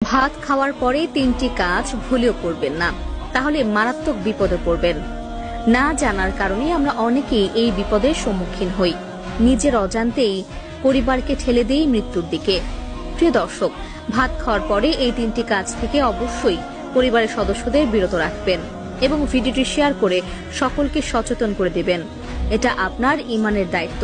ভাত খাওয়ার পরে ৩টি কাজ ভুলেও করবেন না, তাহলে মারাত্মক বিপদে পড়বেন। না জানার কারণে আমরা অনেকেই এই বিপদের সম্মুখীন হই, নিজের অজান্তেই পরিবারকে ঠেলে দেই মৃত্যুর দিকে। প্রিয় দর্শক, ভাত খাওয়ার পরে এই ৩টি কাজ থেকে অবশ্যই পরিবারের সদস্যদের বিরত রাখবেন এবং ভিডিওটি শেয়ার করে সকলকে সচেতন করে দিবেন। এটা আপনার ঈমানের দায়িত্ব।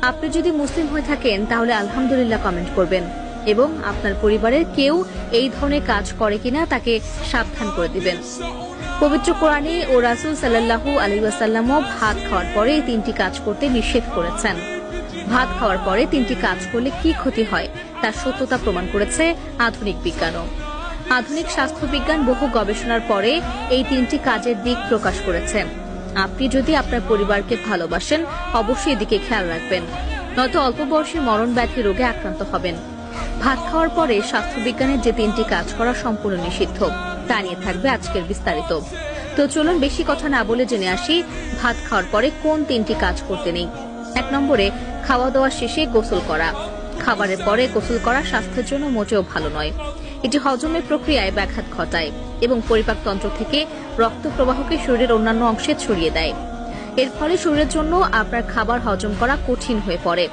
আপনি যদি মুসলিম হয়ে থাকেন তাহলে আলহামদুলিল্লাহ কমেন্ট করবেন এবং আপনার পরিবারের কেউ এই ধরনের কাজ করে কিনা তাকে সাবধান করে দিবেন। পবিত্র কোরআনে ও রাসূল সাল্লাল্লাহু আলাইহি ওয়াসাল্লামও ভাত খাওয়ার পরে এই ৩টি কাজ করতে নিষেধ করেছেন। ভাত খাওয়ার পরে ৩টি কাজ করলে কি ক্ষতি হয় তার সত্যতা প্রমাণ করেছে আধুনিক বিজ্ঞানও। আধুনিক স্বাস্থ্য বিজ্ঞান বহু গবেষণার পরে এই ৩টি কাজের দিক প্রকাশ করেছে। আপনি যদি আপনার পরিবারকে ভালোবাসেন অবশ্যই এদিকে খেয়াল রাখবেন, নয়তো অল্প বয়সে মরণ ব্যাধি রোগে আক্রান্ত হবেন। ভাত খাওয়ার পরে স্বাস্থ্যবিজ্ঞানের যে ৩টি কাজ করা সম্পূর্ণ নিষিদ্ধ তা নিয়ে থাকবে আজকের বিস্তারিত। তো চলুন বেশি কথা না বলে জেনে আসি ভাত খাওয়ার পরে কোন ৩টি কাজ করতে নেই। ১ নম্বরে, খাওয়া দাওয়া শেষে গোসল করা। খাবারের পরে গোসল করা স্বাস্থ্যের জন্য মোটেও ভালো নয়। এটি হজমের প্রক্রিয়ায় ব্যাঘাত ঘটায় এবং পরিপাকতন্ত্র থেকে রক্ত প্রবাহকে শরীরের অন্যান্য অংশে ছড়িয়ে দেয়। এর ফলে শরীরের জন্য আপনার খাবার হজম করা কঠিন হয়ে পড়ে।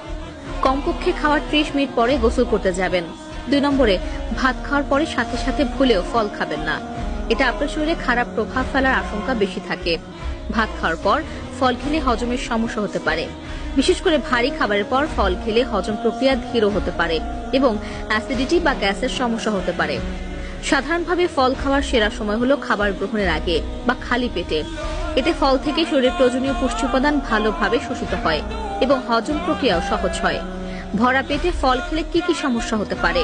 কমপক্ষে খাওয়ার ৩০ মিনিট পরে গোসল করতে যাবেন। ২ নম্বরে, ভাত খাওয়ার পরে সাথে সাথে ভুলেও ফল খাবেন না। এটা আপনার শরীরে খারাপ প্রভাব ফেলার আশঙ্কা বেশি থাকে। ভাত খাওয়ার পর ফল খেলে হজমের সমস্যা হতে পারে। বিশেষ করে ভারী খাবারের পর ফল খেলে হজম প্রক্রিয়া ধীর হতে পারে এবং অ্যাসিডিটি বা গ্যাসের সমস্যা হতে পারে। সাধারণভাবে ফল খাওয়ার সেরা সময় হলো খাবার গ্রহণের আগে বা খালি পেটে। এতে ফল থেকে শরীরের প্রয়োজনীয় পুষ্টি উপাদান ভালোভাবে শোষিত হয় এবং হজম প্রক্রিয়াও সহজ হয়। ভরা পেটে ফল খেলে কি কি সমস্যা হতে পারে?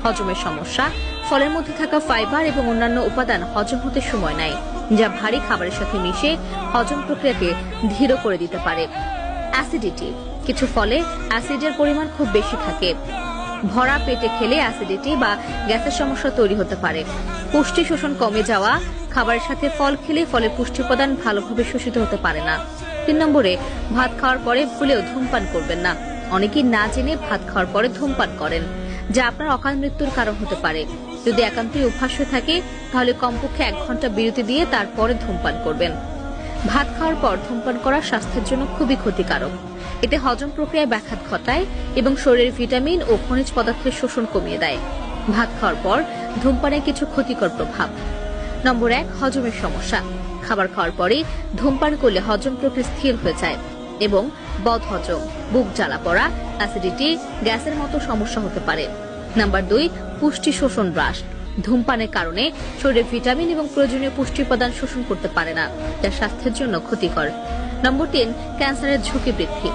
হজমের সমস্যা। ফলের মধ্যে থাকা ফাইবার এবং অন্যান্য উপাদান হজম হতে সময় নেয়, যা ভারী খাবারের সাথে মিশে হজম প্রক্রিয়াকে ধীর করে দিতে পারে। অ্যাসিডিটি। কিছু ফলে অ্যাসিডের পরিমাণ খুব বেশি থাকে। ভরা পেটে খেলে অ্যাসিডিটি বা গ্যাসের সমস্যা তৈরি হতে পারে। পুষ্টি শোষণ কমে যাওয়া। খাবারের সাথে ফল খেলে ফলের পুষ্টি উপাদান ভালোভাবে শোষিত হতে পারে না। ৩ নম্বরে, ভাত খাওয়ার পরে ভুলেও ধূমপান করবেন না। অনেকেই না জেনে ভাত খাওয়ার পরে ধূমপান করেন, যা আপনার অকাল মৃত্যুর কারণ হতে পারে। যদি একান্তই অভ্যাস হয়ে থাকে তাহলে কমপক্ষে ১ ঘন্টা বিরতি দিয়ে তারপরে ধূমপান করবেন। ভাত খাওয়ার পর ধূমপান করা স্বাস্থ্যের জন্য খুবই ক্ষতিকারক। এতে হজম প্রক্রিয়ায় ব্যাঘাত ঘটায় এবং শরীরের ভিটামিন ও খনিজ পদার্থের শোষণ কমিয়ে দেয়। ভাত খাওয়ার পর ধূমপানের কিছু ক্ষতিকর প্রভাব। নম্বর ১, হজমের সমস্যা। খাবার খাওয়ার পরে ধূমপান করলে হজম প্রক্রিয়া স্থির হয়ে যায় এবং বদহজম, বুক জ্বালা পড়া, অ্যাসিডিটি, গ্যাসের মতো সমস্যা হতে পারে। নম্বর ২, পুষ্টি শোষণ হ্রাস। ধূমপানের কারণে শরীরে ভিটামিন এবং প্রয়োজনীয় পুষ্টি উপাদান শোষণ করতে পারে না, যা স্বাস্থ্যের জন্য ক্ষতিকর। নম্বর ৩, ক্যান্সারের ঝুঁকি বৃদ্ধি।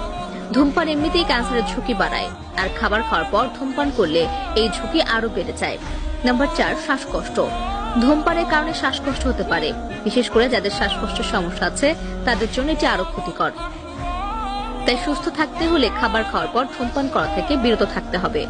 ধূমপান এমনিতেই ক্যান্সারের ঝুঁকি বাড়ায়, আর খাবার খাওয়ার পর ধূমপান করলে এই ঝুঁকি আরো বেড়ে যায়। নম্বর ৪, শ্বাসকষ্ট। ধূমপানের কারণে শ্বাসকষ্ট হতে পারে, বিশেষ করে যাদের শ্বাসকষ্টের সমস্যা আছে তাদের জন্য এটি আরো ক্ষতিকর। তাই সুস্থ থাকতে হলে খাবার খাওয়ার পর ধূমপান করা থেকে বিরত থাকতে হবে।